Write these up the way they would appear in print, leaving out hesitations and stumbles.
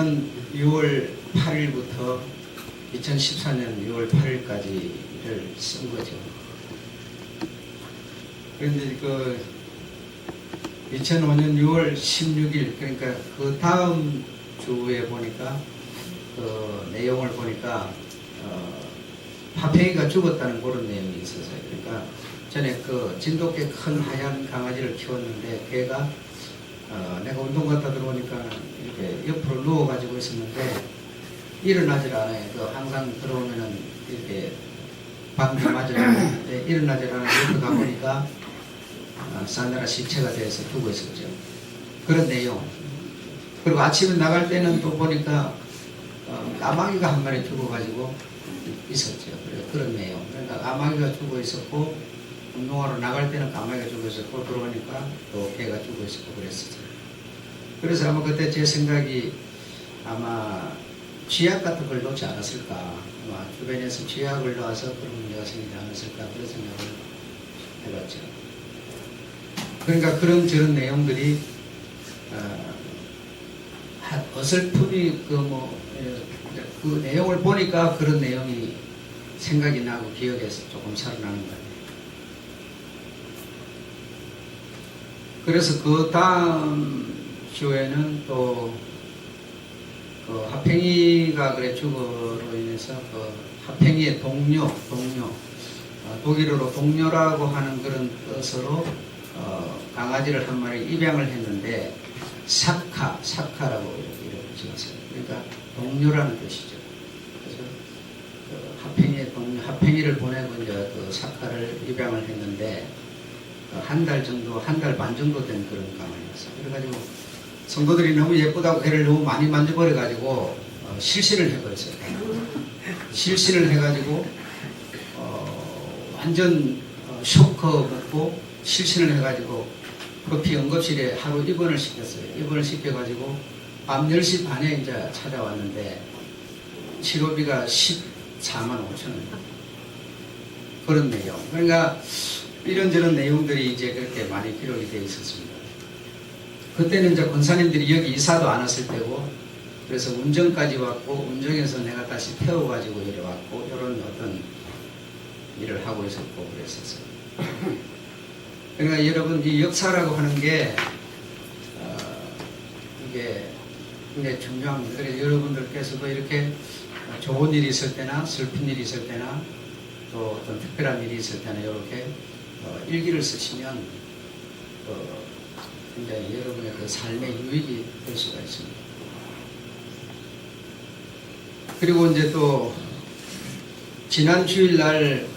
2014년 6월 8일부터 2014년 6월 8일까지를 쓴 거죠. 그런데 그 2005년 6월 16일, 그러니까 그 다음 주에 보니까 그 내용을 보니까 파팽이가 죽었다는 그런 내용이 있었어요. 그러니까 전에 그 진돗개 큰 하얀 강아지를 키웠는데 걔가 내가 운동 갔다 들어오니까 이렇게 옆으로 누워가지고 있었는데 일어나질 않아요. 그 항상 들어오면은 이렇게 방귀 맞아요. 일어나질 않아요. 옆에 가보니까 싸늘한 시체가 돼서 두고 있었죠. 그런 내용. 그리고 아침에 나갈 때는 또 보니까 까마귀가 한 마리 죽어가지고 있었죠. 그런 내용. 그러니까 까마귀가 죽어 있었고, 운동하러 나갈 때는 까마귀가 죽어 있었고, 들어오니까 또 개가 죽어 있었고 그랬었어요. 그래서 아마 그때 제 생각이 아마 쥐약 같은 걸 놓지 않았을까. 아마 주변에서 쥐약을 놓아서 그런 문제가 생기지 않았을까. 그런 생각을 해봤죠. 그러니까 그런 저런 내용들이 어설프이 그 내용을 보니까 그런 내용이 생각이 나고 기억에서 조금 살아나는 거예요. 그래서 그 다음 주에는 또 그 하팽이가 그래 죽어로 인해서 그 하팽이의 동료 독일어로 동료라고 하는 그런 뜻으로 강아지를 한 마리 입양을 했는데 사카라고 이렇게 지었어요. 그러니까 동료라는 뜻이죠. 그래서 그 하팽이의 동료, 하팽이를 보내고 이제 그 사카를 입양을 했는데 한 달 반 정도 된 그런 강아지였어요. 그래가지고 성도들이 너무 예쁘다고 걔를 너무 많이 만져버려가지고 실신을 해버렸어요. 실신을 해가지고 완전 쇼크 먹고 실신을 해가지고 급히 응급실에 하루 입원을 시켰어요. 입원을 시켜가지고 밤 10시 반에 이제 찾아왔는데 치료비가 14만 5천 원. 그런 내용. 그러니까 이런저런 내용들이 이제 그렇게 많이 기록이 되어 있었습니다. 그때는 이제 권사님들이 여기 이사도 안 왔을 때고, 그래서 운정까지 왔고, 운정에서 내가 다시 태워가지고 이래 왔고, 이런 어떤 일을 하고 있었고 그랬었어요. 그러니까 여러분, 이 역사라고 하는 게 이게 굉장히 중요합니다. 그래서 여러분들께서도 이렇게 좋은 일이 있을 때나 슬픈 일이 있을 때나 또 어떤 특별한 일이 있을 때나 이렇게 일기를 쓰시면 굉장히 여러분의 그 삶의 유익이 될 수가 있습니다. 그리고 이제 또 지난 주일날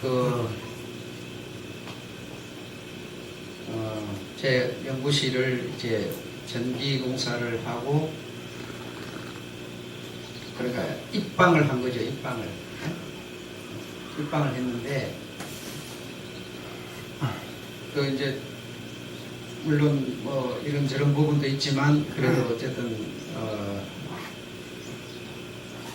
제 연구실을 이제 전기 공사를 하고, 그러니까 입방을 한 거죠. 입방을 했는데 그 이제 물론 뭐 이런저런 부분도 있지만 그래도 어쨌든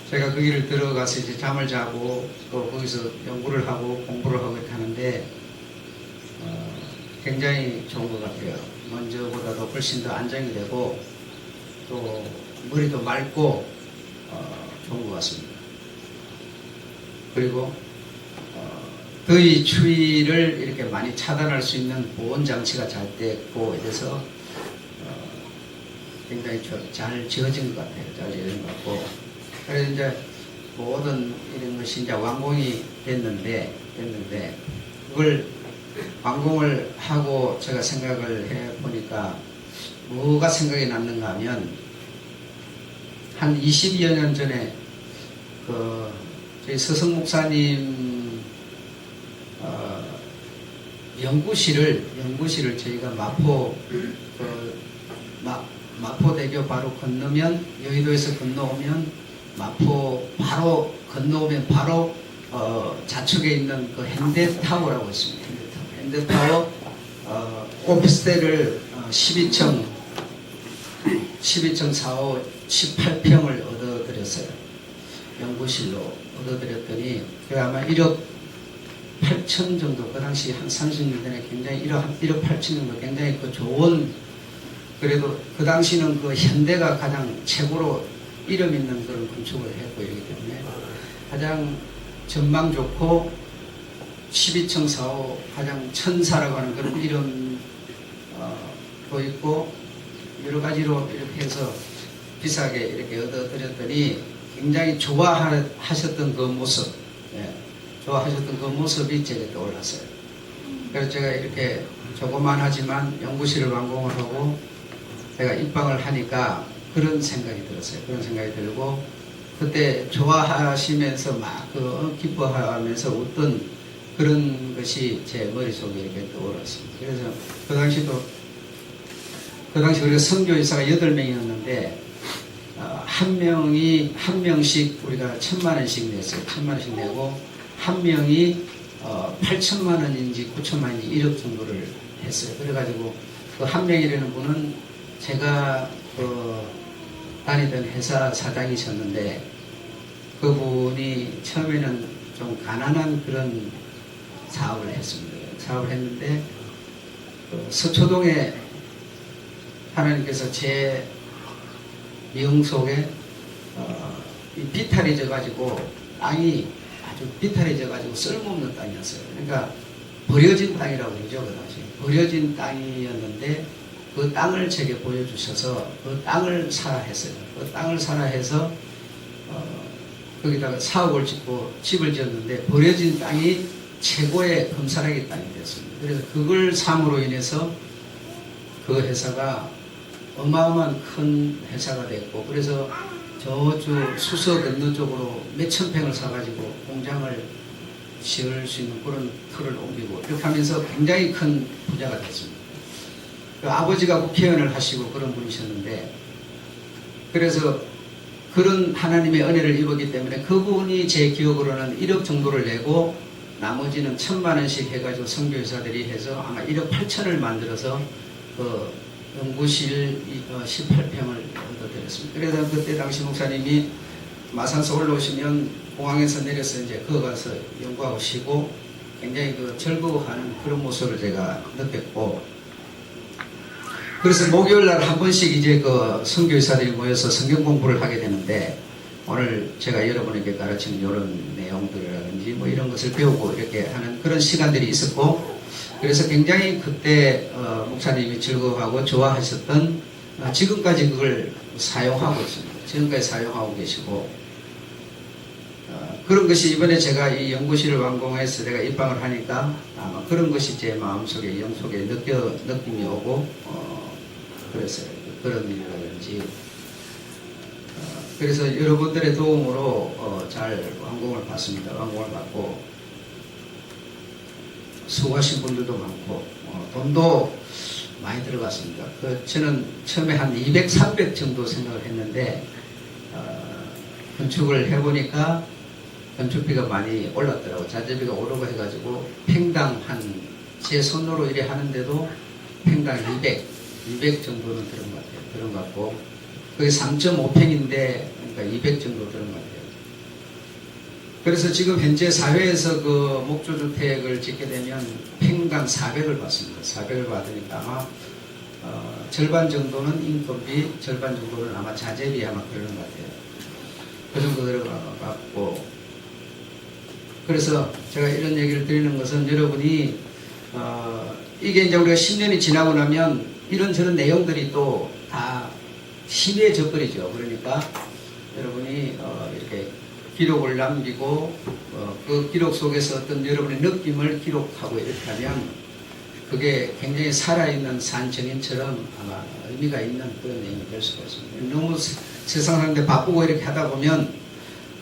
제가 거기를 들어가서 이제 잠을 자고 또 거기서 연구를 하고 공부를 하고 이렇게 하는데 굉장히 좋은 것 같아요. 먼저보다도 훨씬 더 안정이 되고 또 머리도 맑고 좋은 것 같습니다. 그리고 더위 추위를 이렇게 많이 차단할 수 있는 보온 장치가 잘 됐고 이래서 굉장히 잘 지어진 것 같아요. 잘 지어진 것 같고, 그래서 이제 모든 이런 것이 이제 완공이 됐는데 그걸 완공을 하고 제가 생각을 해 보니까 뭐가 생각이 났는가 하면 한 20여 년 전에 저희 서성 목사님 연구실을 저희가 마포대교 바로 건너면, 여의도에서 건너오면 마포 바로 건너오면 바로 좌측에 있는 그 현대타워라고 있습니다. 현대타워 오피스텔을 12층 4호 18평을 얻어드렸어요. 연구실로 얻어드렸더니 그 아마 1억 8천 정도, 그 당시 한 30년 전에 굉장히 1억 8천 정도 굉장히 그 좋은, 그래도 그 당시는 그 현대가 가장 최고로 이름 있는 그런 건축을 했고 이기 때문에 가장 전망 좋고 12층 사오 가장 천사라고 하는 그런 이름 도 있고 여러 가지로 이렇게 해서 비싸게 이렇게 얻어드렸더니 굉장히 좋아하셨던 그 모습, 좋아하셨던 그 모습이 제게 떠올랐어요. 그래서 제가 이렇게 조그만하지만 연구실을 완공을 하고 제가 입방을 하니까 그런 생각이 들었어요. 그런 생각이 들고 그때 좋아하시면서 막 기뻐하면서 웃던 그런 것이 제 머릿속에 이렇게 떠올랐습니다. 그래서 그 당시 우리가 선교의사가 8명이었는데 한 명씩 우리가 1,000,000원씩 냈어요. 1,000,000원씩 내고 한 명이 8,000,000원인지 9,000,000원인지 1억 정도를 했어요. 그래가지고 그 한 명이라는 분은 제가 다니던 회사 사장이셨는데 그분이 처음에는 좀 가난한 그런 사업을 했습니다. 사업을 했는데 서초동에 하나님께서 제 영 속에 비탈이 져가지고 땅이 아주 비탈이 져가지고 쓸모없는 땅이었어요. 그러니까 버려진 땅이라고 그러죠. 그 당시 버려진 땅이었는데 그 땅을 제게 보여주셔서 그 땅을 사라 했어요. 그 땅을 사라 해서 거기다가 사업을 짓고 집을 지었는데 버려진 땅이 최고의 금사라기 땅이 됐습니다. 그래서 그걸 삼으로 인해서 그 회사가 어마어마한 큰 회사가 됐고 그래서 저쪽 수서 건너 쪽으로 몇천 평을 사가지고 공장을 지을 수 있는 그런 틀을 옮기고 이렇게 하면서 굉장히 큰 부자가 됐습니다. 그 아버지가 국회의원을 하시고 그런 분이셨는데 그래서 그런 하나님의 은혜를 입었기 때문에 그분이 제 기억으로는 1억 정도를 내고 나머지는 1,000,000원씩 해가지고 선교사들이 해서 아마 1억 8천을 만들어서 그 연구실 18평을 얻어드렸습니다. 그래서 그때 당시 목사님이 마산서 올라오시면 공항에서 내려서 이제 거기 가서 연구하고 쉬고 굉장히 즐거워하는 그런 모습을 제가 느꼈고 그래서 목요일 날 한 번씩 이제 선교사들이 모여서 성경 공부를 하게 되는데 오늘 제가 여러분에게 가르치는 이런 내용들이라든지 뭐 이런 것을 배우고 이렇게 하는 그런 시간들이 있었고 그래서 굉장히 그때 목사님이 즐거워하고 좋아하셨던 지금까지 그걸 사용하고 있습니다. 지금까지 사용하고 계시고 그런 것이 이번에 제가 이 연구실을 완공해서 내가 입방을 하니까 아마 그런 것이 제 마음속에 영속에 느낌이 오고 그랬어요. 그런 일이라든지 그래서 여러분들의 도움으로 잘 완공을 받습니다. 완공을 받고 수고하신 분들도 많고 돈도 많이 들어갔습니다. 저는 처음에 한 200, 300 정도 생각을 했는데 건축을 해보니까 건축비가 많이 올랐더라고요. 자재비가 오르고 해가지고 팽당 제 손으로 이래 하는데도 팽당 200 정도는 들은 것 같아요. 들은 것 같고 그게 3.5평인데 그러니까 200 정도 들은 것 같아요. 그래서 지금 현재 사회에서 그 목조주택을 짓게 되면 평당 400을 받습니다. 400을 받으니까 아마 절반 정도는 인건비, 절반 정도는 아마 자재비 아마 그러는 것 같아요. 그 정도 들어가고 그래서 제가 이런 얘기를 드리는 것은 여러분이 이게 이제 우리가 10년이 지나고 나면 이런저런 내용들이 또 다 심해져 버리죠. 그러니까 여러분이 이렇게 기록을 남기고 그 기록 속에서 어떤 여러분의 느낌을 기록하고 이렇게 하면 그게 굉장히 살아있는 산증인처럼 아마 의미가 있는 그런 내용이 될 수가 있습니다. 너무 세상 사는데 바쁘고 이렇게 하다 보면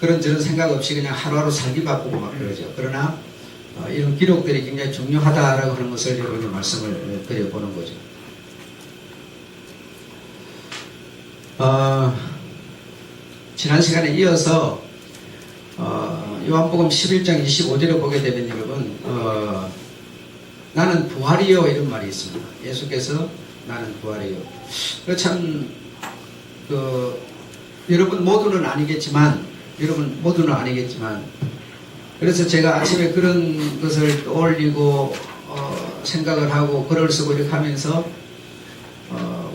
그런저런 생각 없이 그냥 하루하루 살기 바쁘고 막 그러죠. 그러나 이런 기록들이 굉장히 중요하다라고 하는 것을 여러분이 말씀을 드려보는 거죠. 지난 시간에 이어서 요한복음 11장 25절을 보게 되면 여러분 나는 부활이요 이런 말이 있습니다. 예수께서 나는 부활이요. 참 여러분 모두는 아니겠지만 그래서 제가 아침에 그런 것을 떠올리고 생각을 하고 글을 쓰고 이렇게 하면서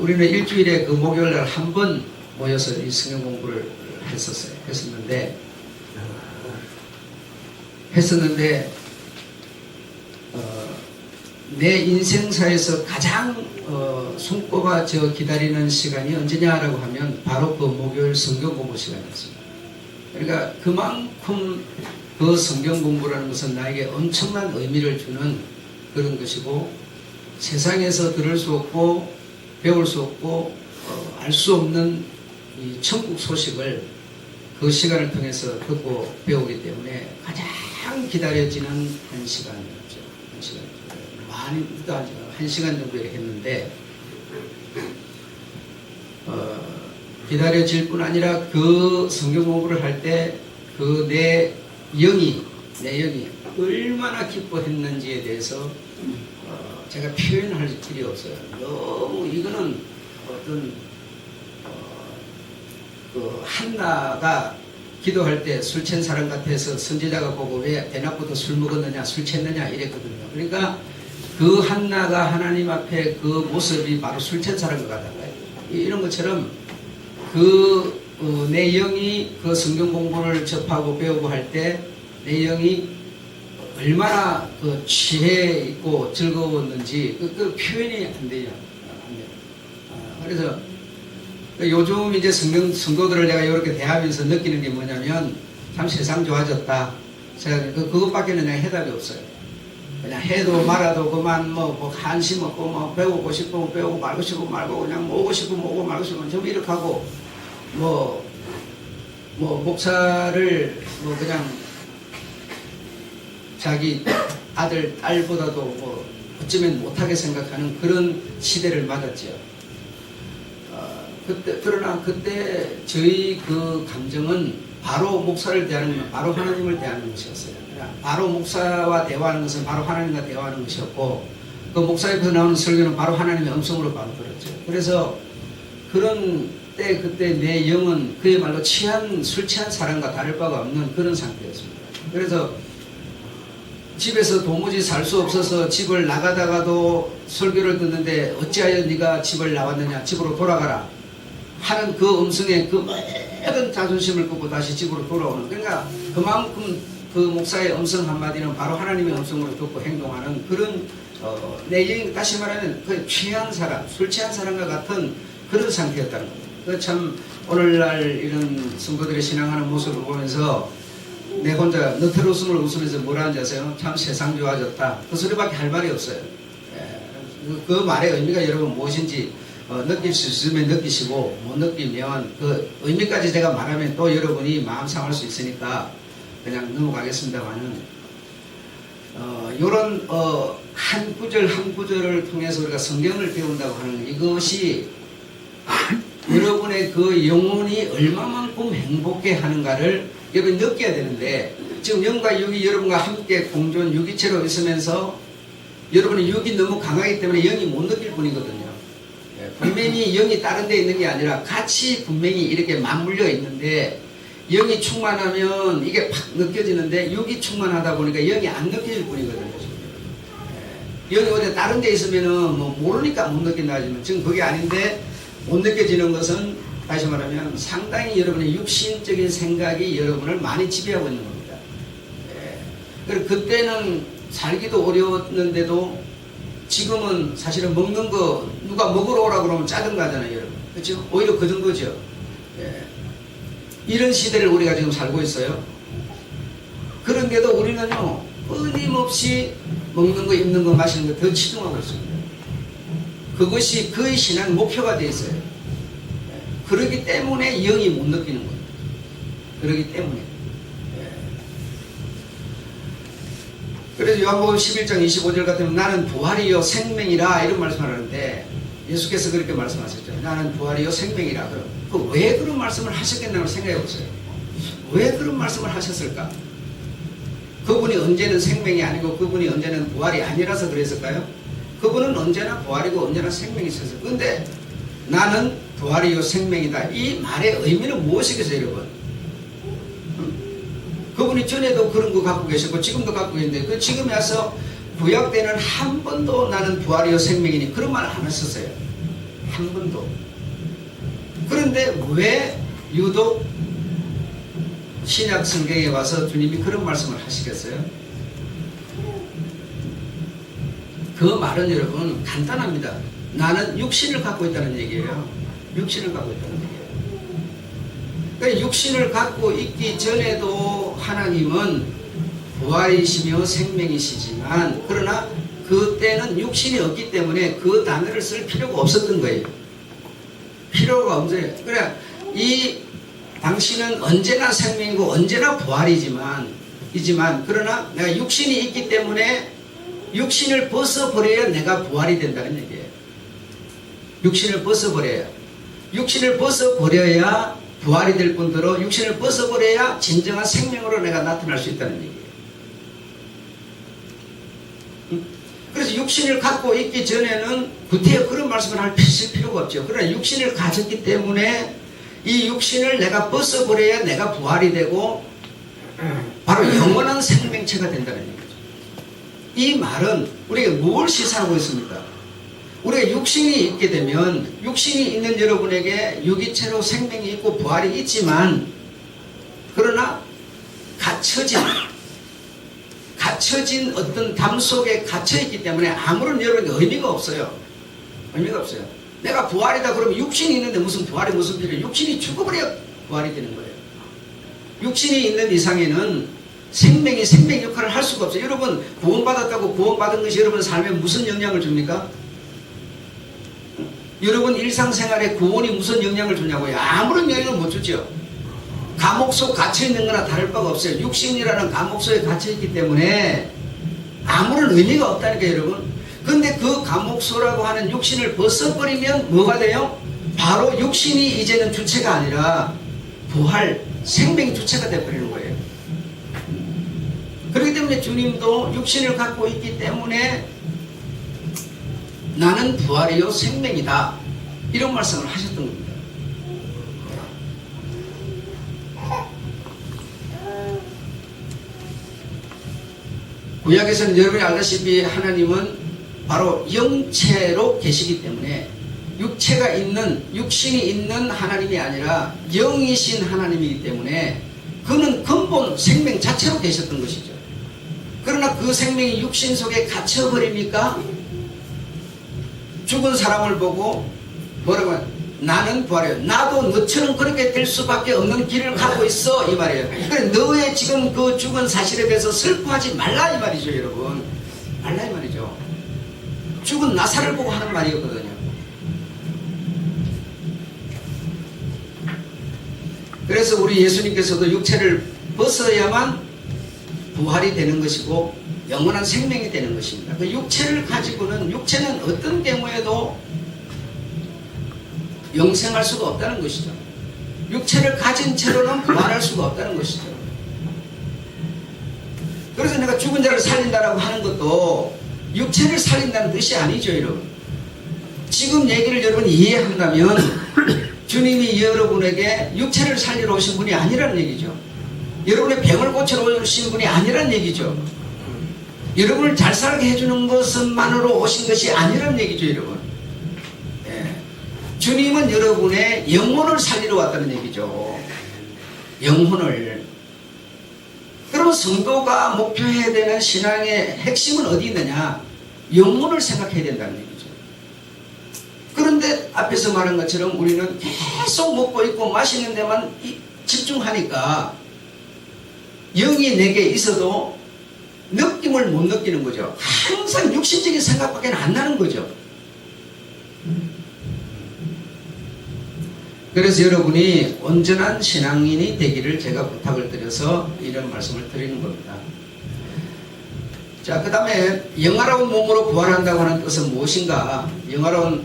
우리는 일주일에 그 목요일 날 한 번 모여서 이 성경 공부를 했었는데 내 인생사에서 가장 손꼽아 기다리는 시간이 언제냐라고 하면 바로 그 목요일 성경 공부 시간이었습니다. 그러니까 그만큼 그 성경 공부라는 것은 나에게 엄청난 의미를 주는 그런 것이고, 세상에서 들을 수 없고 배울 수 없고 알 수 없는 이 천국 소식을 그 시간을 통해서 듣고 배우기 때문에 가장 기다려지는 한 시간이었죠. 한 시간. 많이 한 시간 정도 했는데 기다려질 뿐 아니라 그 성경 공부를 할 때 그 내 영이 얼마나 기뻐했는지에 대해서 제가 표현할 길이 없어요. 너무 이거는 어떤 그 한나가 기도할 때 술 취한 사람 같아서 선지자가 보고 왜 대낮부터 술 먹었느냐, 술 취했느냐 이랬거든요. 그러니까 그 한나가 하나님 앞에 그 모습이 바로 술 취한 사람과 같다고요. 이런 것처럼 내 영이 그 성경 공부를 접하고 배우고 할 때 내 영이 얼마나 취해 있고 즐거웠는지 그 표현이 안 돼요. 그래서 요즘 이제 성도들을 내가 이렇게 대하면서 느끼는 게 뭐냐면 참 세상 좋아졌다. 제가 그것밖에는 내가 해답이 없어요. 그냥 해도 말아도 그만 뭐 관심 없고 뭐 배우고 싶으면 배우고 말고 싶으면 말고 그냥 오고 싶으면 오고 말고 싶으면 좀 이렇게 하고 뭐 목사를 뭐 그냥 자기 아들 딸보다도 뭐 어쩌면 못하게 생각하는 그런 시대를 맞았지요. 그러나 그때 저희 그 감정은 바로 목사를 대하는, 바로 하나님을 대하는 것이었어요. 바로 목사와 대화하는 것은 바로 하나님과 대화하는 것이었고, 그 목사 옆에서 나오는 설교는 바로 하나님의 음성으로 바로 들었죠. 그래서 그런 때 그때 내 영은 그야말로 술 취한 사람과 다를 바가 없는 그런 상태였습니다. 그래서 집에서 도무지 살 수 없어서 집을 나가다가도 설교를 듣는데 어찌하여 네가 집을 나왔느냐, 집으로 돌아가라 하는 그 음성에 그 모든 자존심을 끄고 다시 집으로 돌아오는, 그러니까 그만큼 그 목사의 음성 한마디는 바로 하나님의 음성으로 듣고 행동하는 그런 내 영이 다시 말하면 그 취한 사람, 술 취한 사람과 같은 그런 상태였다는 겁니다. 그 참 오늘날 이런 성도들의 신앙하는 모습을 보면서 내 혼자 너털 웃음을 웃으면서 뭐라 하는지 아세요? 참 세상 좋아졌다. 그 소리밖에 할 말이 없어요. 그 말의 의미가 여러분 무엇인지 느낄 수 있으면 느끼시고, 못 느끼면 그 의미까지 제가 말하면 또 여러분이 마음 상할 수 있으니까 그냥 넘어가겠습니다만은 요런 한 구절 한 구절을 통해서 우리가 성경을 배운다고 하는 이것이 여러분의 그 영혼이 얼마만큼 행복해 하는가를 여러분이 느껴야 되는데, 지금 영과 육이 여러분과 함께 공존 유기체로 있으면서 여러분의 육이 너무 강하기 때문에 영이 못 느낄 뿐이거든요. 분명히 영이 다른 데 있는 게 아니라 같이 분명히 이렇게 맞물려 있는데, 영이 충만하면 이게 팍 느껴지는데 육이 충만하다 보니까 영이 안 느껴질 뿐이거든요. 영이 어디 다른 데 있으면은 뭐 모르니까 못 느낀다 하지만 지금 그게 아닌데, 못 느껴지는 것은 다시 말하면 상당히 여러분의 육신적인 생각이 여러분을 많이 지배하고 있는 겁니다. 그리고 그때는 살기도 어려웠는데도 지금은 사실은 먹는 거 누가 먹으러 오라고 그러면 짜증 나잖아요, 여러분. 그렇죠? 오히려 그 정도죠. 이런 시대를 우리가 지금 살고 있어요. 그런데도 우리는요, 끊임없이 먹는 거, 입는 거, 마시는 거 더 치중하고 있습니다. 그것이 그의 신앙 목표가 되어 있어요. 그렇기 때문에 영이 못 느끼는 거예요. 그렇기 때문에. 그래서 요한복음 11장 25절 같으면 나는 부활이요 생명이라 이런 말씀을 하는데, 예수께서 그렇게 말씀하셨죠. 나는 부활이요 생명이라. 그럼 왜 그런 말씀을 하셨겠냐고 생각해 보세요. 왜 그런 말씀을 하셨을까? 그분이 언제는 생명이 아니고 그분이 언제는 부활이 아니라서 그랬을까요? 그분은 언제나 부활이고 언제나 생명이 있었어요. 그런데 나는 부활이요 생명이다. 이 말의 의미는 무엇이겠어요, 여러분? 그분이 전에도 그런 거 갖고 계셨고 지금도 갖고 계신데, 그 지금에 와서 구약 때는 한 번도 나는 부활이요 생명이니 그런 말 안 하셨어요. 한 번도. 그런데 왜 유독 신약 성경에 와서 주님이 그런 말씀을 하시겠어요? 그 말은 여러분 간단합니다. 나는 육신을 갖고 있다는 얘기예요. 육신을 갖고 있다는 얘기예요. 그러니까 육신을 갖고 있기 전에도 하나님은 부활이시며 생명이시지만 그러나 그때는 육신이 없기 때문에 그 단어를 쓸 필요가 없었던 거예요. 필요가 없어요. 그래 이 당신은 언제나 생명이고 언제나 부활이지만 그러나 내가 육신이 있기 때문에 육신을 벗어버려야 내가 부활이 된다는 얘기예요. 육신을 벗어버려야. 육신을 벗어버려야 부활이 될 뿐더러 육신을 벗어버려야 진정한 생명으로 내가 나타날 수 있다는 얘기예요. 그래서 육신을 갖고 있기 전에는 구태여 그런 말씀을 할 필요가 없죠. 그러나 육신을 가졌기 때문에 이 육신을 내가 벗어버려야 내가 부활이 되고 바로 영원한 생명체가 된다는 얘기죠. 이 말은 우리가 뭘 시사하고 있습니까? 우리가 육신이 있게 되면 육신이 있는 여러분에게 유기체로 생명이 있고 부활이 있지만 그러나 갇혀진 어떤 담 속에 갇혀있기 때문에 아무런 여러분에게 의미가 없어요. 의미가 없어요. 내가 부활이다 그러면 육신이 있는데 무슨 부활이 무슨 필요해요? 육신이 죽어버려야 부활이 되는 거예요. 육신이 있는 이상에는 생명이 생명 역할을 할 수가 없어요. 여러분 구원받았다고 구원받은 것이 여러분 삶에 무슨 영향을 줍니까? 여러분 일상생활에 구원이 무슨 영향을 주냐고요? 아무런 영향을 못 주죠. 감옥 속 갇혀있는 거나 다를 바가 없어요. 육신이라는 감옥 속에 갇혀있기 때문에 아무런 의미가 없다니까요, 여러분. 근데 그 감옥소라고 하는 육신을 벗어버리면 뭐가 돼요? 바로 육신이 이제는 주체가 아니라 부활, 생명이 주체가 되어버리는 거예요. 그렇기 때문에 주님도 육신을 갖고 있기 때문에 나는 부활이요 생명이다 이런 말씀을 하셨던 겁니다. 구약에서는 여러분이 알다시피 하나님은 바로 영체로 계시기 때문에 육신이 있는 하나님이 아니라 영이신 하나님이기 때문에 그는 근본 생명 자체로 계셨던 것이죠. 그러나 그 생명이 육신 속에 갇혀버리니까 죽은 사람을 보고 뭐라고 해요? 나는 부활이에요. 나도 너처럼 그렇게 될 수밖에 없는 길을 가고 있어 이 말이에요. 그러니까 너의 지금 그 죽은 사실에 대해서 슬퍼하지 말라 이 말이죠, 여러분. 말라 이 말이죠. 죽은 나사를 보고 하는 말이었거든요. 그래서 우리 예수님께서도 육체를 벗어야만 부활이 되는 것이고 영원한 생명이 되는 것입니다. 그 육체를 가지고는 육체는 어떤 경우에도 영생할 수가 없다는 것이죠. 육체를 가진 채로는 부활할 수가 없다는 것이죠. 그래서 내가 죽은 자를 살린다라고 하는 것도 육체를 살린다는 뜻이 아니죠, 여러분. 지금 얘기를 여러분이 이해한다면 주님이 여러분에게 육체를 살리러 오신 분이 아니라는 얘기죠. 여러분의 병을 고치러 오신 분이 아니라는 얘기죠. 여러분을 잘 살게 해주는 것만으로 오신 것이 아니라는 얘기죠, 여러분. 예. 주님은 여러분의 영혼을 살리러 왔다는 얘기죠. 영혼을. 그러면 성도가 목표해야 되는 신앙의 핵심은 어디 있느냐? 영혼을 생각해야 된다는 얘기죠. 그런데 앞에서 말한 것처럼 우리는 계속 먹고 있고 마시는 데만 집중하니까 영이 내게 있어도 느낌을 못 느끼는 거죠. 항상 육신적인 생각밖에 안 나는 거죠. 그래서 여러분이 온전한 신앙인이 되기를 제가 부탁을 드려서 이런 말씀을 드리는 겁니다. 자, 그 다음에 영화로운 몸으로 부활한다고 하는 뜻은 무엇인가? 영화로운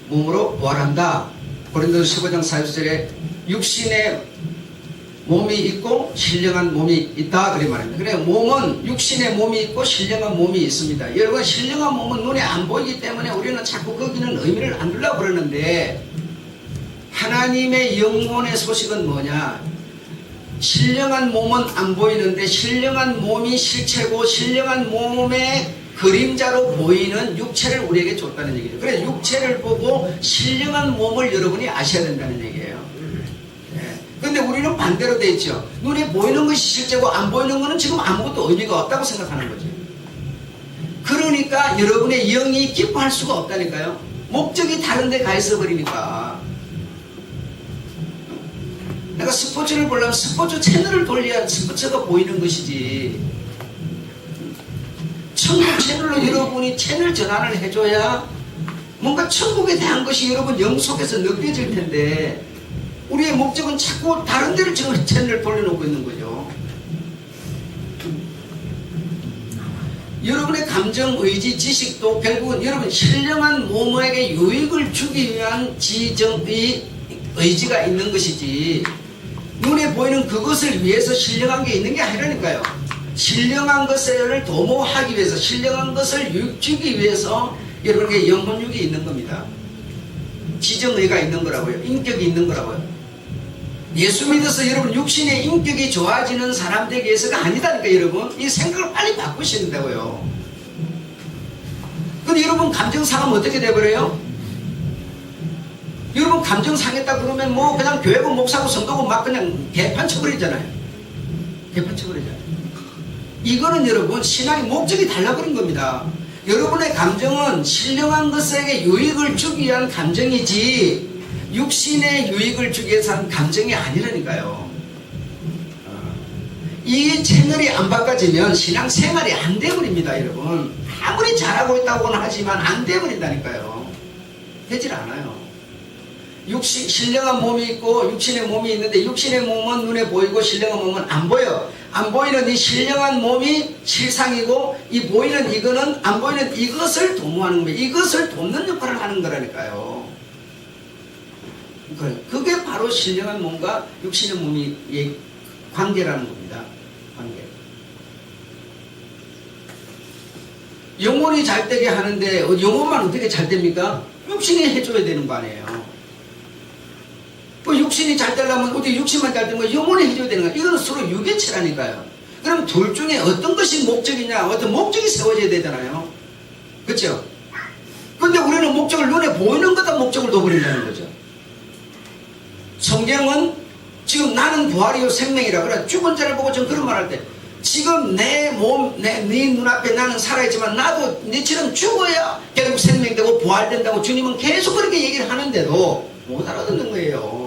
몸으로 부활한다. 고린도서 15장 4절에 육신의 몸이 있고 신령한 몸이 있다 그래 말입니다. 그래 몸은 육신의 몸이 있고 신령한 몸이 있습니다. 여러분 신령한 몸은 눈에 안 보이기 때문에 우리는 자꾸 거기는 의미를 안 두려고 그러는데 하나님의 영혼의 소식은 뭐냐? 신령한 몸은 안 보이는데 신령한 몸이 실체고 신령한 몸에 그림자로 보이는 육체를 우리에게 줬다는 얘기죠. 그래서 육체를 보고 신령한 몸을 여러분이 아셔야 된다는 얘기예요. 그런데 우리는 반대로 돼 있죠. 눈에 보이는 것이 실제고 안 보이는 것은 지금 아무것도 의미가 없다고 생각하는 거지. 그러니까 여러분의 영이 기뻐할 수가 없다니까요. 목적이 다른 데 가 있어 버리니까. 내가 스포츠를 보려면 스포츠 채널을 돌려야 스포츠가 보이는 것이지. 천국 채널로 여러분이 채널 전환을 해줘야 뭔가 천국에 대한 것이 여러분 영 속에서 느껴질 텐데, 우리의 목적은 자꾸 다른 데를 지금 채널을 돌려놓고 있는 거죠. 여러분의 감정, 의지, 지식도 결국은 여러분 신령한 몸에게 유익을 주기 위한 지정의 의지가 있는 것이지, 눈에 보이는 그것을 위해서 신령한 게 있는 게 아니라니까요. 신령한 것을 도모하기 위해서, 신령한 것을 유익 주기 위해서 여러분에게 영혼육이 있는 겁니다. 지정의가 있는 거라고요. 인격이 있는 거라고요. 예수 믿어서 여러분 육신의 인격이 좋아지는 사람 되기 위해서가 아니다니까. 여러분 이 생각을 빨리 바꾸셔야 된다고요. 근데 여러분 감정 상하면 어떻게 돼버려요? 여러분 감정 상했다 그러면 뭐 그냥 교회고 목사고 성도고 막 그냥 개판 쳐버리잖아요. 개판 쳐버리잖아요. 이거는 여러분 신앙의 목적이 달라버린 겁니다. 여러분의 감정은 신령한 것에게 유익을 주기 위한 감정이지 육신의 유익을 주기 위해서 한 감정이 아니라니까요. 이 채널이 안 바꿔지면 신앙생활이 안 돼버립니다. 여러분 아무리 잘하고 있다고는 하지만 안 돼버린다니까요. 되질 않아요. 신령한 몸이 있고 육신의 몸이 있는데, 육신의 몸은 눈에 보이고 신령한 몸은 안 보여. 안 보이는 이 신령한 몸이 실상이고, 이 보이는 이거는 안 보이는 이것을 도모하는 거예요. 이것을 돕는 역할을 하는 거라니까요. 그게 바로 신령한 몸과 육신의 몸이 관계라는 겁니다. 관계. 영혼이 잘 되게 하는데 영혼만 어떻게 잘 됩니까? 육신이 해줘야 되는 거 아니에요. 그 육신이 잘 되려면 어디 육신만 잘 되는 거, 영혼이 해줘야 되는 거예요. 이건 서로 유계체라니까요. 그럼 둘 중에 어떤 것이 목적이냐, 어떤 목적이 세워져야 되잖아요. 그렇죠? 근데 우리는 목적을 눈에 보이는 거다 목적을 둬버린다는 거죠. 성경은 지금 나는 부활이요 생명이라 그래. 죽은 자를 보고 전 그런 말 할 때, 지금 내 몸, 네 눈앞에 나는 살아있지만 나도 너처럼 죽어야 결국 생명되고 부활된다고 주님은 계속 그렇게 얘기를 하는데도 못 알아듣는 거예요.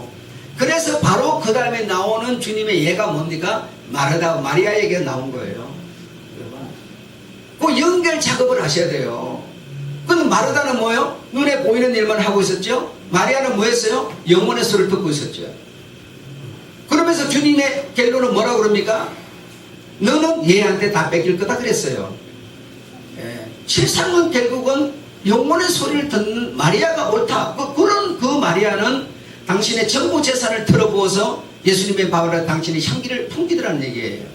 그래서 바로 그 다음에 나오는 주님의 예가 뭡니까? 마리아 얘기가 나온 거예요. 그 연결 작업을 하셔야 돼요. 근데 마르다는 뭐예요? 눈에 보이는 일만 하고 있었죠? 마리아는 뭐 했어요? 영혼의 소리를 듣고 있었죠. 그러면서 주님의 결론은 뭐라고 그럽니까? 너는 얘한테 다 뺏길 거다 그랬어요. 실상은 결국은 영혼의 소리를 듣는 마리아가 옳다. 그런 그 마리아는 당신의 전부 재산을 털어부어서 예수님의 밥을 당신의 향기를 풍기더라는 얘기예요.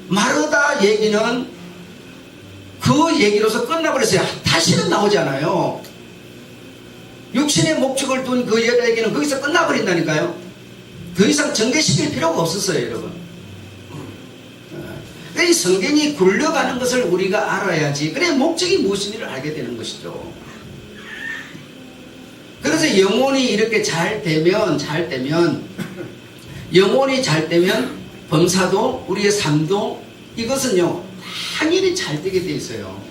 마르다 얘기는 그 얘기로서 끝나버렸어요. 다시는 나오지 않아요. 육신의 목적을 둔 그 여자에게는 거기서 끝나버린다니까요. 더 이상 전개시킬 필요가 없었어요, 여러분. 이 성경이 굴러가는 것을 우리가 알아야지, 그래 목적이 무엇인지를 알게 되는 것이죠. 그래서 영혼이 이렇게 잘 되면 영혼이 잘 되면 범사도 우리의 삶도 이것은요 당연히 잘 되게 돼 있어요.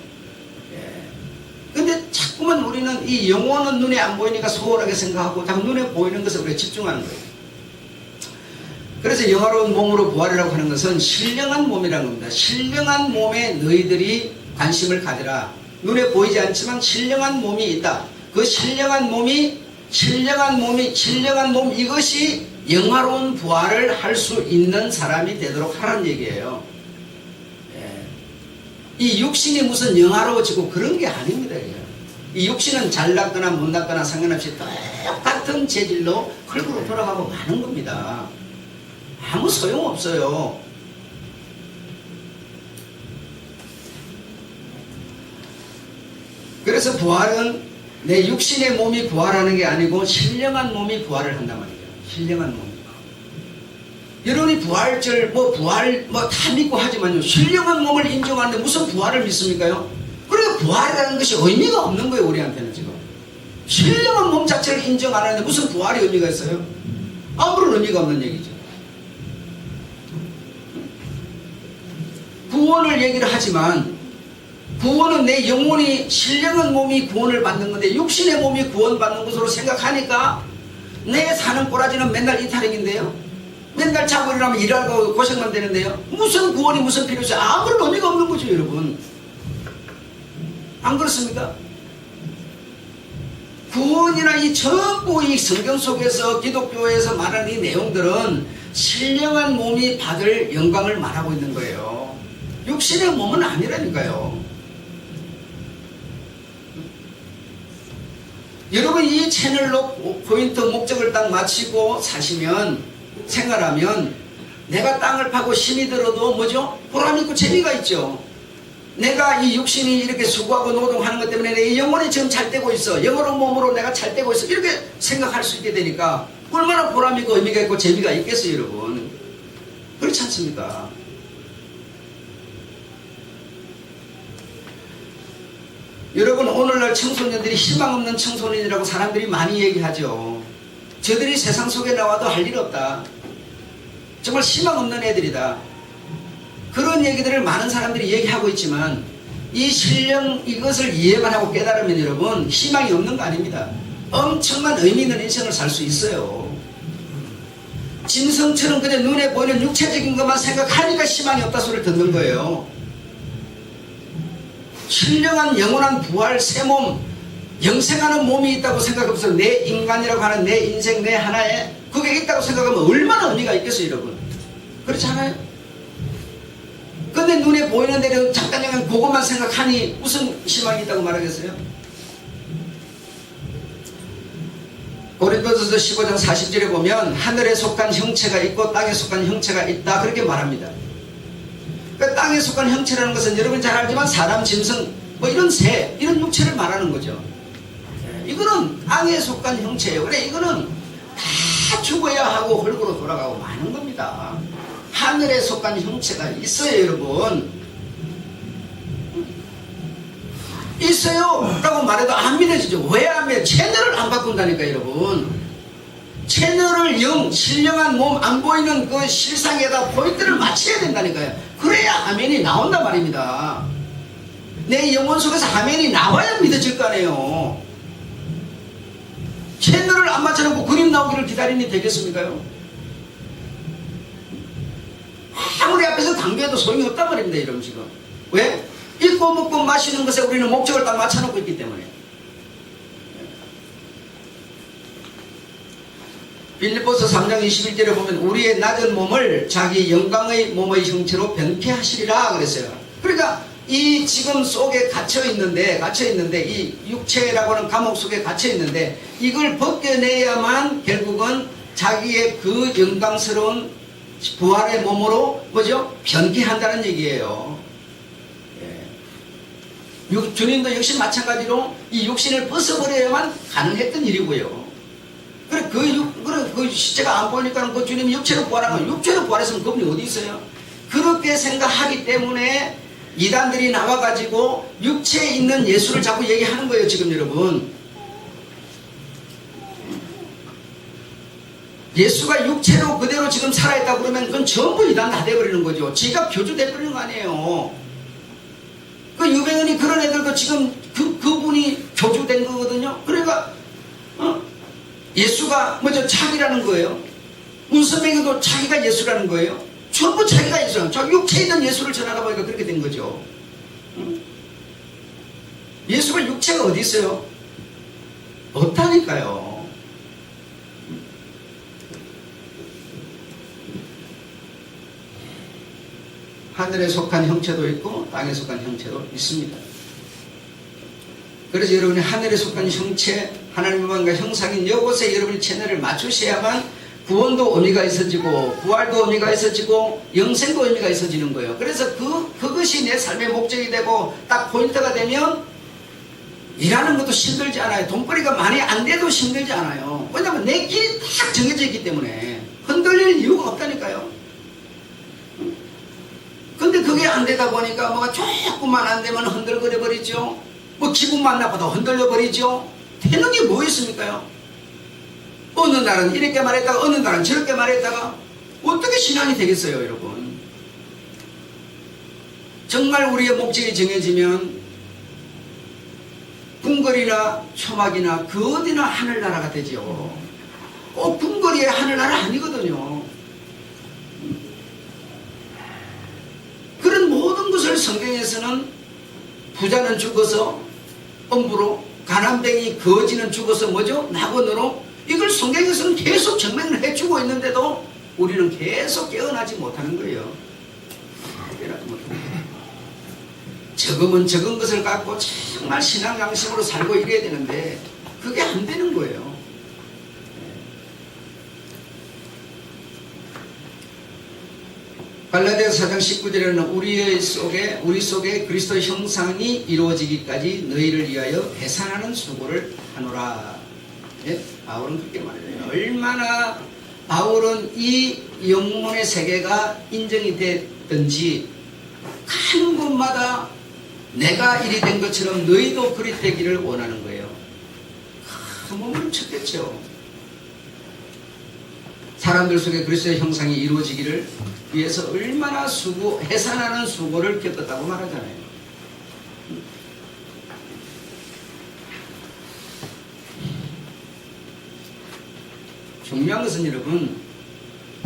근데 자꾸만 우리는 이 영혼은 눈에 안 보이니까 소홀하게 생각하고 자꾸 눈에 보이는 것에 우리가 집중하는 거예요. 그래서 영화로운 몸으로 부활이라고 하는 것은 신령한 몸이라는 겁니다. 신령한 몸에 너희들이 관심을 가져라. 눈에 보이지 않지만 신령한 몸이 있다. 그 신령한 몸 이것이 영화로운 부활을 할 수 있는 사람이 되도록 하라는 얘기예요. 이 육신이 무슨 영화로워지고 그런 게 아닙니다. 이 육신은 잘났거나 못났거나 상관없이 똑같은 재질로 흙으로 돌아가고 마는 겁니다. 아무 소용없어요. 그래서 부활은 내 육신의 몸이 부활하는 게 아니고 신령한 몸이 부활을 한단 말이에요. 신령한 몸. 여러분이 부활절, 뭐 부활, 뭐 다 믿고 하지만요. 신령한 몸을 인정하는데 무슨 부활을 믿습니까요? 그러니까 부활이라는 것이 의미가 없는 거예요, 우리한테는 지금. 신령한 몸 자체를 인정 안 하는데 무슨 부활이 의미가 있어요? 아무런 의미가 없는 얘기죠. 구원을 얘기를 하지만 구원은 내 영혼이 신령한 몸이 구원을 받는 건데 육신의 몸이 구원받는 것으로 생각하니까 내 사는 꼬라지는 맨날 이탈행인데요. 맨날 자고 일어나면 일하고 고생만 되는데요. 무슨 구원이 무슨 필요 있어요? 아무런 의미가 없는 거죠, 여러분. 안 그렇습니까? 구원이나 이 전부 이 성경 속에서 기독교에서 말하는 이 내용들은 신령한 몸이 받을 영광을 말하고 있는 거예요. 육신의 몸은 아니라니까요. 여러분 이 채널로 포인트 목적을 딱 마치고 사시면 생활하면 내가 땅을 파고 힘이 들어도 뭐죠? 보람있고 재미가 있죠. 내가 이 육신이 이렇게 수고하고 노동하는 것 때문에 내 영혼이 지금 잘 되고 있어. 영어로 몸으로 내가 잘 되고 있어. 이렇게 생각할 수 있게 되니까 얼마나 보람있고 의미가 있고 재미가 있겠어요, 여러분. 그렇지 않습니까? 여러분 오늘날 청소년들이 희망 없는 청소년이라고 사람들이 많이 얘기하죠. 저들이 세상 속에 나와도 할 일 없다. 정말 희망 없는 애들이다. 그런 얘기들을 많은 사람들이 얘기하고 있지만 이 신령 이것을 이해만 하고 깨달으면 여러분 희망이 없는 거 아닙니다. 엄청난 의미 있는 인생을 살 수 있어요. 짐승처럼 그냥 눈에 보이는 육체적인 것만 생각하니까 희망이 없다 소리를 듣는 거예요. 신령한 영원한 부활 새 몸 영생하는 몸이 있다고 생각하면서 내 인간이라고 하는 내 인생 내 하나에 그게 있다고 생각하면 얼마나 의미가 있겠어요, 여러분. 그렇지 않아요? 근데 눈에 보이는 대로 잠깐 그것만 생각하니 무슨 희망이 있다고 말하겠어요? 고린도전서 15장 40절에 보면 하늘에 속한 형체가 있고 땅에 속한 형체가 있다 그렇게 말합니다. 그러니까 땅에 속한 형체라는 것은 여러분 잘 알지만 사람, 짐승, 뭐 이런 새, 이런 육체를 말하는 거죠. 이거는 땅에 속한 형체예요. 그래 이거는 다 죽어야 하고 흙으로 돌아가고 마는 겁니다. 하늘에 속한 형체가 있어요, 여러분. 있어요 라고 말해도 안 믿어지죠. 왜 안 믿어요? 채널을 안 바꾼다니까, 여러분. 채널을 신령한 몸 안 보이는 그 실상에다 포인트를 맞춰야 된다니까요. 그래야 아멘이 나온단 말입니다. 내 영혼 속에서 아멘이 나와야 믿어질 거 아니에요. 채널을 안 맞춰놓고 그림 나오기를 기다리니 되겠습니까요? 아무리 앞에서 강조해도 소용이 없단 말입니다, 여러분. 지금 왜? 입고 먹고 마시는 것에 우리는 목적을 딱 맞춰놓고 있기 때문에. 빌립보서 3장 21절에 보면 우리의 낮은 몸을 자기 영광의 몸의 형체로 변케 하시리라 그랬어요. 그러니까 이 지금 속에 갇혀있는데 이 육체라고 하는 감옥 속에 갇혀있는데 이걸 벗겨내야만 결국은 자기의 그 영광스러운 부활의 몸으로 뭐죠? 변개한다는 얘기예요. 예. 주님도 역시 마찬가지로 이 육신을 벗어버려야만 가능했던 일이고요. 그래 그 시체가 안 보이니까 그 주님이 육체로 부활한 건 육체로 부활했으면 그분이 어디 있어요? 그렇게 생각하기 때문에 이단들이 나와가지고 육체에 있는 예수를 자꾸 얘기하는 거예요, 지금 여러분. 예수가 육체로 그대로 지금 살아있다고 그러면 그건 전부 이단 다 돼버리는 거죠. 지가 교주 돼버리는 거 아니에요. 그 유배인이 그런 애들도 지금 그분이 교주 된 거거든요. 그러니까 예수가 뭐죠? 자기라는 거예요. 문선명이도 자기가 예수라는 거예요. 전부 자기가 예수라는 거예요. 저 육체에 있는 예수를 전하다 보니까 그렇게 된 거죠. 예수가 육체가 어디 있어요? 없다니까요. 하늘에 속한 형체도 있고 땅에 속한 형체도 있습니다. 그래서 여러분이 하늘에 속한 형체, 하나님의 모양과 형상인 이곳에 여러분이 채널을 맞추셔야만 구원도 의미가 있어지고 부활도 의미가 있어지고 영생도 의미가 있어지는 거예요. 그래서 그것이 내 삶의 목적이 되고 딱 포인트가 되면 일하는 것도 힘들지 않아요. 돈벌이가 많이 안 돼도 힘들지 않아요. 왜냐하면 내 길이 딱 정해져 있기 때문에 흔들릴 이유가 없다니까요. 그게 안 되다 보니까 뭐가 조금만 안 되면 흔들거려 버리죠. 뭐 기분만 나빠도 흔들려 버리죠. 되는 게 뭐 있습니까요? 어느 날은 이렇게 말했다가 어느 날은 저렇게 말했다가 어떻게 신앙이 되겠어요, 여러분? 정말 우리의 목적이 정해지면 궁궐이나 초막이나 그 어디나 하늘나라가 되죠. 꼭 궁궐이 하늘나라 아니거든요. 그런 모든 것을 성경에서는 부자는 죽어서 엄부로, 가난뱅이 거지는 죽어서 뭐죠? 낙원으로, 이걸 성경에서는 계속 증명을 해주고 있는데도 우리는 계속 깨어나지 못하는 거예요. 깨어나지 못하는 거예요. 적으면 적은 것을 갖고 정말 신앙 양심으로 살고 이래야 되는데 그게 안 되는 거예요. 갈라디아서 4장 19절에는 우리 속에 그리스도의 형상이 이루어지기까지 너희를 위하여 배산하는 수고를 하노라. 예? 바울은 그렇게 말해요. 얼마나 바울은 이 영혼의 세계가 인정이 됐든지 가는 곳마다 내가 이리 된 것처럼 너희도 그리 되기를 원하는 거예요. 몸을 쳤겠죠. 사람들 속에 그리스도의 형상이 이루어지기를 위해서 얼마나 해산하는 수고를 겪었다고 말하잖아요. 중요한 것은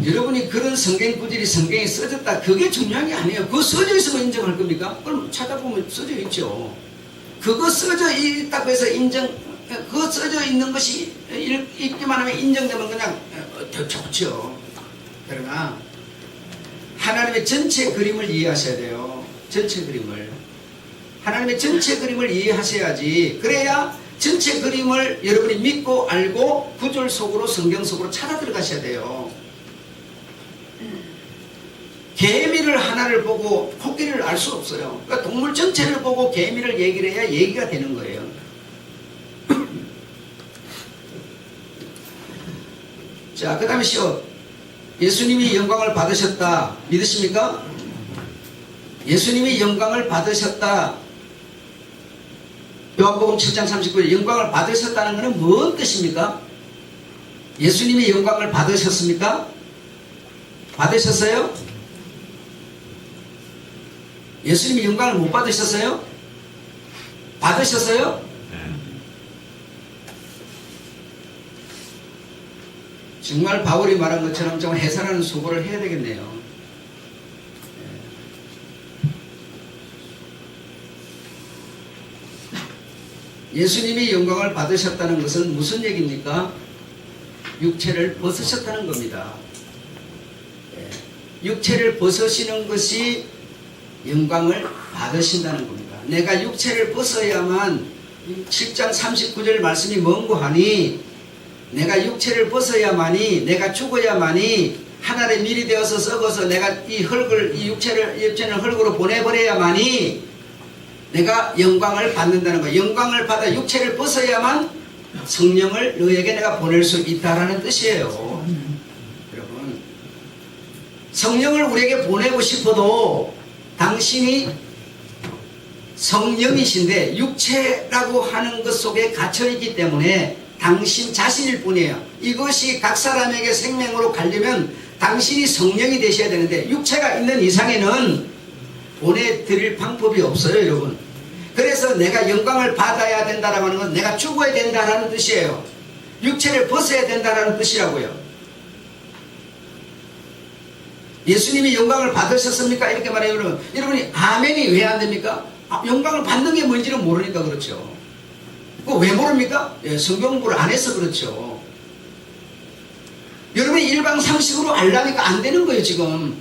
여러분이 그런 성경 구절이 성경에 써졌다, 그게 중요한 게 아니에요. 그거 써져 있으면 인정할 겁니까? 그럼 찾아보면 써져 있죠. 그거 써져 있다고 해서 그거 써져 있는 것이 읽기만 하면 인정되면 그냥 더 좋죠. 그러나 하나님의 전체 그림을 이해하셔야 돼요. 전체 그림을. 하나님의 전체 그림을 이해하셔야지. 그래야 전체 그림을 여러분이 믿고 알고 구절 속으로, 성경 속으로 찾아 들어가셔야 돼요. 개미를 하나를 보고 코끼리를 알 수 없어요. 그러니까 동물 전체를 보고 개미를 얘기를 해야 얘기가 되는 거예요. 자, 그 다음에 예수님이 영광을 받으셨다. 믿으십니까? 예수님이 영광을 받으셨다. 요한복음 7장 39절 영광을 받으셨다는 것은 무슨 뜻입니까? 예수님이 영광을 받으셨습니까? 받으셨어요? 예수님이 영광을 못 받으셨어요? 받으셨어요? 정말 바울이 말한 것처럼 좀 해산하는 수고를 해야 되겠네요. 예수님이 영광을 받으셨다는 것은 무슨 얘기입니까? 육체를 벗으셨다는 겁니다. 육체를 벗으시는 것이 영광을 받으신다는 겁니다. 내가 육체를 벗어야만 7장 39절 말씀이 뭔고 하니 내가 육체를 벗어야만이, 내가 죽어야만이, 하늘에 밀이 되어서 썩어서 내가 이 육체를 흙으로 보내버려야만이 내가 영광을 받는다는 거예요. 영광을 받아 육체를 벗어야만 성령을 너에게 내가 보낼 수 있다라는 뜻이에요. 여러분, 성령을 우리에게 보내고 싶어도 당신이 성령이신데 육체라고 하는 것 속에 갇혀있기 때문에 당신 자신일 뿐이에요. 이것이 각 사람에게 생명으로 가려면 당신이 성령이 되셔야 되는데 육체가 있는 이상에는 보내드릴 방법이 없어요, 여러분. 그래서 내가 영광을 받아야 된다라고 하는 건 내가 죽어야 된다라는 뜻이에요. 육체를 벗어야 된다라는 뜻이라고요. 예수님이 영광을 받으셨습니까? 이렇게 말해요. 여러분이 아멘이 왜 안 됩니까? 영광을 받는 게 뭔지를 모르니까 그렇죠. 그거 왜 모릅니까? 성경 공부를 안 해서 그렇죠. 여러분이 일방상식으로 알라니까 안 되는 거예요, 지금.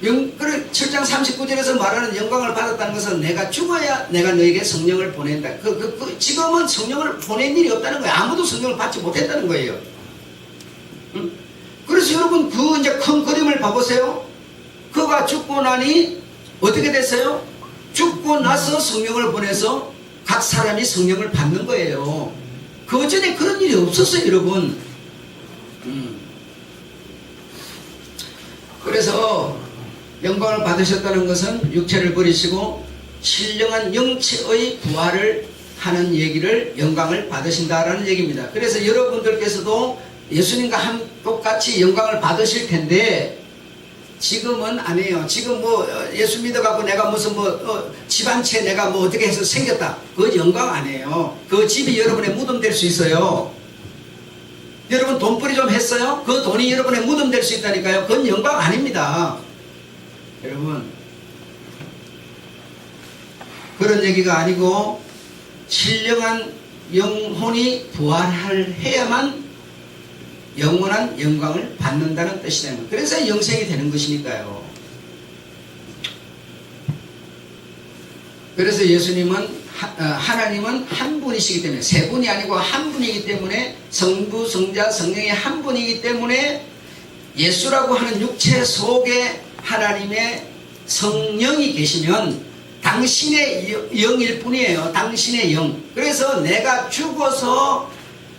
7장 39절에서 말하는 영광을 받았다는 것은 내가 죽어야 내가 너에게 성령을 보낸다. 지금은 성령을 보낸 일이 없다는 거예요. 아무도 성령을 받지 못했다는 거예요. 그래서 여러분 이제 큰 그림을 봐보세요. 그가 죽고 나니 어떻게 됐어요? 죽고 나서 성령을 보내서 각 사람이 성령을 받는 거예요. 그 전에 그런 일이 없었어요, 여러분. 그래서 영광을 받으셨다는 것은 육체를 버리시고 신령한 영체의 부활을 하는 얘기를 영광을 받으신다라는 얘기입니다. 그래서 여러분들께서도 예수님과 똑같이 영광을 받으실 텐데 지금은 아니에요. 지금 뭐 예수 믿어갖고 내가 무슨 집 한 채 내가 뭐 어떻게 해서 생겼다. 그건 영광 아니에요. 그 집이 여러분의 무덤 될 수 있어요. 여러분 돈벌이 좀 했어요? 그 돈이 여러분의 무덤 될 수 있다니까요. 그건 영광 아닙니다. 여러분 그런 얘기가 아니고 신령한 영혼이 부활해야만 영원한 영광을 받는다는 뜻이 되는 거예요. 그래서 영생이 되는 것이니까요. 그래서 예수님은 하나님은 한 분이시기 때문에 세 분이 아니고 한 분이기 때문에 성부, 성자, 성령이 한 분이기 때문에 예수라고 하는 육체 속에 하나님의 성령이 계시면 당신의 영일 뿐이에요. 당신의 영. 그래서 내가 죽어서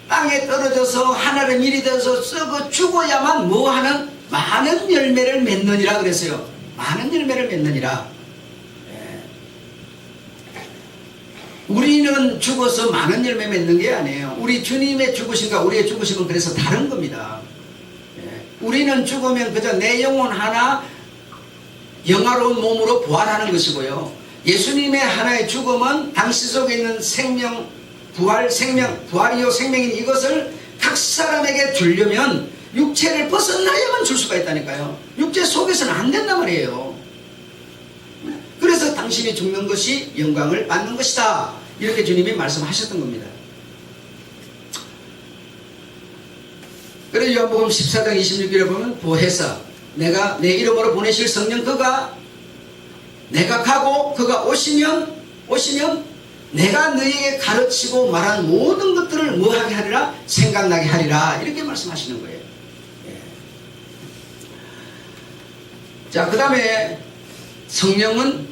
땅에 떨어져서 하나님 일이 되어서 썩어 죽어야만 뭐하는 많은 열매를 맺느니라 그랬어요. 많은 열매를 맺느니라. 우리는 죽어서 많은 열매 맺는 게 아니에요. 우리 주님의 죽으심과 우리의 죽으심은 그래서 다른 겁니다. 우리는 죽으면 그저 내 영혼 하나 영화로운 몸으로 부활하는 것이고요. 예수님의 하나의 죽음은 당신 속에 있는 생명, 부활, 생명, 부활이요 생명인 이것을 각 사람에게 주려면 육체를 벗어나야만 줄 수가 있다니까요. 육체 속에서는 안 된단 말이에요. 그래서 당신이 죽는 것이 영광을 받는 것이다. 이렇게 주님이 말씀하셨던 겁니다. 그래서 요한복음 14장 26절에 보면 보혜사 내가 내 이름으로 보내실 성령 그가 내가 가고 그가 오시면 내가 너희에게 가르치고 말한 모든 것들을 뭐하게 하리라? 생각나게 하리라. 이렇게 말씀하시는 거예요. 자, 그 다음에 성령은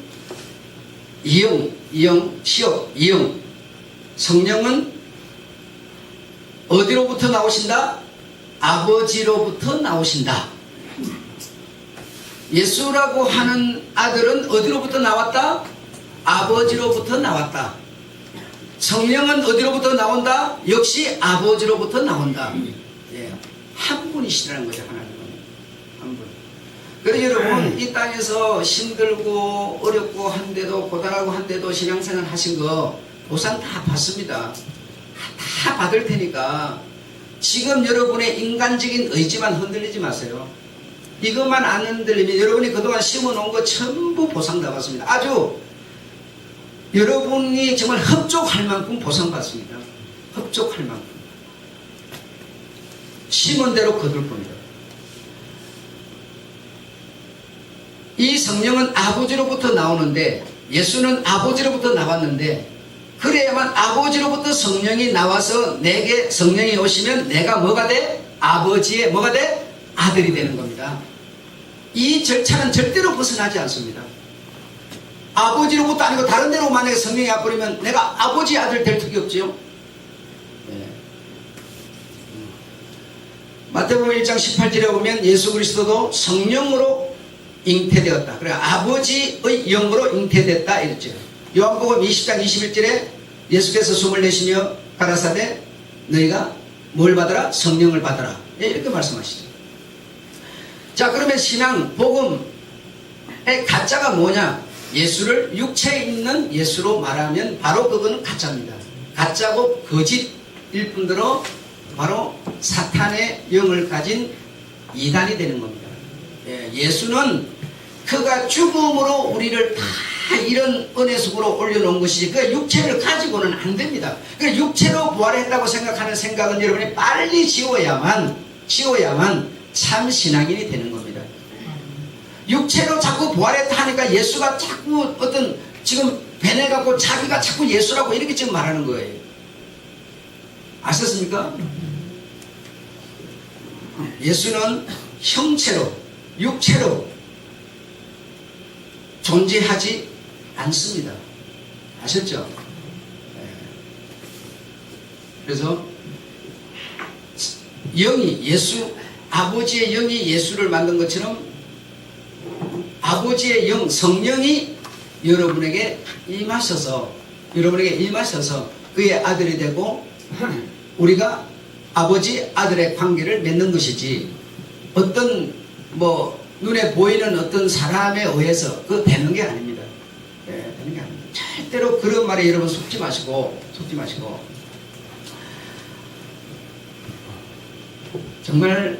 시옷. 성령은 어디로부터 나오신다? 아버지로부터 나오신다. 예수라고 하는 아들은 어디로부터 나왔다? 아버지로부터 나왔다. 성령은 어디로부터 나온다? 역시 아버지로부터 나온다. 한 분이시라는 거죠. 하나님은 한 분. 그래서 여러분 이 땅에서 힘들고 어렵고 한데도 고단하고 한데도 신앙생활 하신 거 보상 다 받습니다. 다 받을 테니까 지금 여러분의 인간적인 의지만 흔들리지 마세요. 이것만 안 흔들리면 여러분이 그동안 심어놓은 거 전부 보상 다 받습니다. 아주 여러분이 정말 흡족할 만큼 보상받습니다. 흡족할 만큼. 심은 대로 거둘 겁니다. 이 성령은 아버지로부터 나오는데 예수는 아버지로부터 나왔는데 그래야만 아버지로부터 성령이 나와서 내게 성령이 오시면 내가 뭐가 돼? 아버지의 뭐가 돼? 아들이 되는 겁니다. 이 절차는 절대로 벗어나지 않습니다. 아버지로부터 아니고 다른 데로 만약에 성령이 와버리면 내가 아버지 아들 될 적이 없지요. 마태복음 1장 18절에 보면 예수 그리스도도 성령으로 잉태되었다. 그래 아버지의 영으로 잉태됐다 이랬죠. 요한복음 20장 21절에 예수께서 숨을 내쉬며 가라사대 너희가 뭘 받아라? 성령을 받아라. 이렇게 말씀하시죠. 자, 그러면 신앙, 복음의 가짜가 뭐냐? 예수를 육체에 있는 예수로 말하면 바로 그거는 가짜입니다. 가짜고 거짓일 뿐더러 바로 사탄의 영을 가진 이단이 되는 겁니다. 예수는 그가 죽음으로 우리를 다 이런 은혜 속으로 올려놓은 것이지 그 육체를 가지고는 안 됩니다. 그 육체로 부활했다고 생각하는 생각은 여러분이 빨리 지워야만 참 신앙인이 되는 겁니다. 육체로 자꾸 부활했다 하니까 예수가 자꾸 어떤 지금 배내갖고 자기가 자꾸 예수라고 이렇게 지금 말하는 거예요. 아셨습니까? 예수는 형체로 육체로 존재하지 않습니다. 아셨죠? 그래서 영이 예수 아버지의 영이 예수를 만든 것처럼 아버지의 영 성령이 여러분에게 임하셔서 그의 아들이 되고 우리가 아버지 아들의 관계를 맺는 것이지, 어떤 뭐 눈에 보이는 어떤 사람에 의해서 그 되는 게 아닙니다. 되는 게 아닙니다. 절대로 그런 말에 여러분 속지 마시고 정말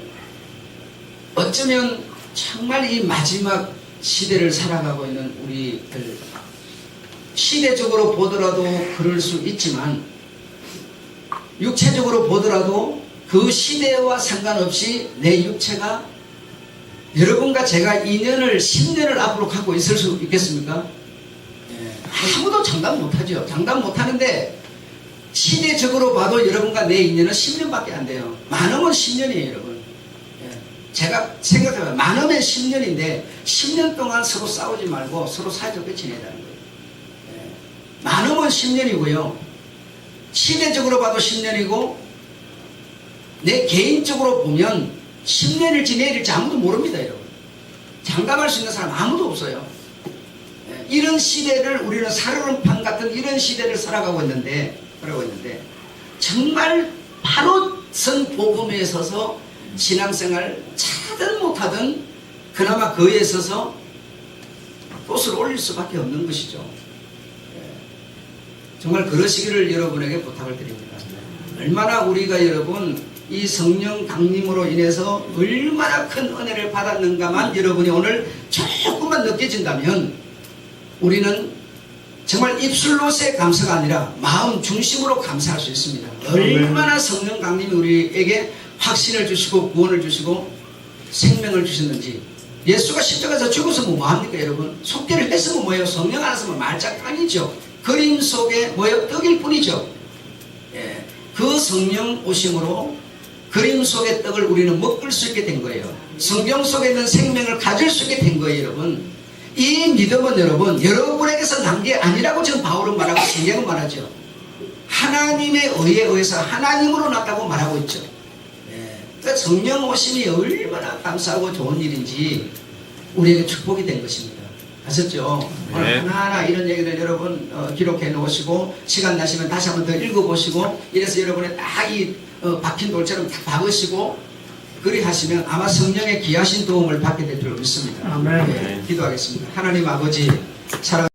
어쩌면 정말 이 마지막 시대를 살아가고 있는 우리들, 시대적으로 보더라도 그럴 수 있지만 육체적으로 보더라도 그 시대와 상관없이 내 육체가, 여러분과 제가 2년을 10년을 앞으로 갖고 있을 수 있겠습니까? 아무도 장담 못하죠. 장담 못하는데 시대적으로 봐도 여러분과 내 인연은 10년밖에 안 돼요. 많으면 10년이에요, 여러분. 제가 생각해봐요. 많으면 10년인데 10년 동안 서로 싸우지 말고 서로 사이좋게 지내자는 거예요. 많으면 10년이고요. 시대적으로 봐도 10년이고 내 개인적으로 보면 10년일지 내일일지 아무도 모릅니다, 여러분. 장담할 수 있는 사람 아무도 없어요. 이런 시대를 우리는 살얼음판 같은 이런 시대를 살아가고 있는데 정말 바로 선 복음에 서서 신앙생활 차든 못하든 그나마 그에 있어서 꽃을 올릴 수밖에 없는 것이죠. 정말 그러시기를 여러분에게 부탁을 드립니다. 얼마나 우리가 여러분 이 성령 강림으로 인해서 얼마나 큰 은혜를 받았는가만 여러분이 오늘 조금만 느껴진다면 우리는 정말 입술로서의 감사가 아니라 마음 중심으로 감사할 수 있습니다. 얼마나 성령 강림이 우리에게 확신을 주시고 구원을 주시고 생명을 주셨는지. 예수가 십자가에서 죽었으면 뭐합니까, 여러분? 속죄를 했으면 뭐예요? 성령 안에서면 말짝판이죠. 그림 속에 뭐예요? 떡일 뿐이죠. 그 성령 오심으로 그림 속의 떡을 우리는 먹을 수 있게 된 거예요. 성경 속에 있는 생명을 가질 수 있게 된 거예요, 여러분. 이 믿음은 여러분, 여러분에게서 난 게 아니라고 지금 바울은 말하고 성경은 말하죠. 하나님의 의에 의해서 하나님으로 났다고 말하고 있죠. 그러니까 성령 오심이 얼마나 감사하고 좋은 일인지 우리에게 축복이 된 것입니다. 아셨죠? 오늘 하나하나 이런 얘기를 여러분 기록해 놓으시고 시간 나시면 다시 한번 더 읽어보시고 이래서 여러분의 딱 이 박힌 돌처럼 다 박으시고 그리 하시면 아마 성령의 귀하신 도움을 받게 될 줄 믿습니다. 아멘. 기도하겠습니다. 하나님 아버지, 사랑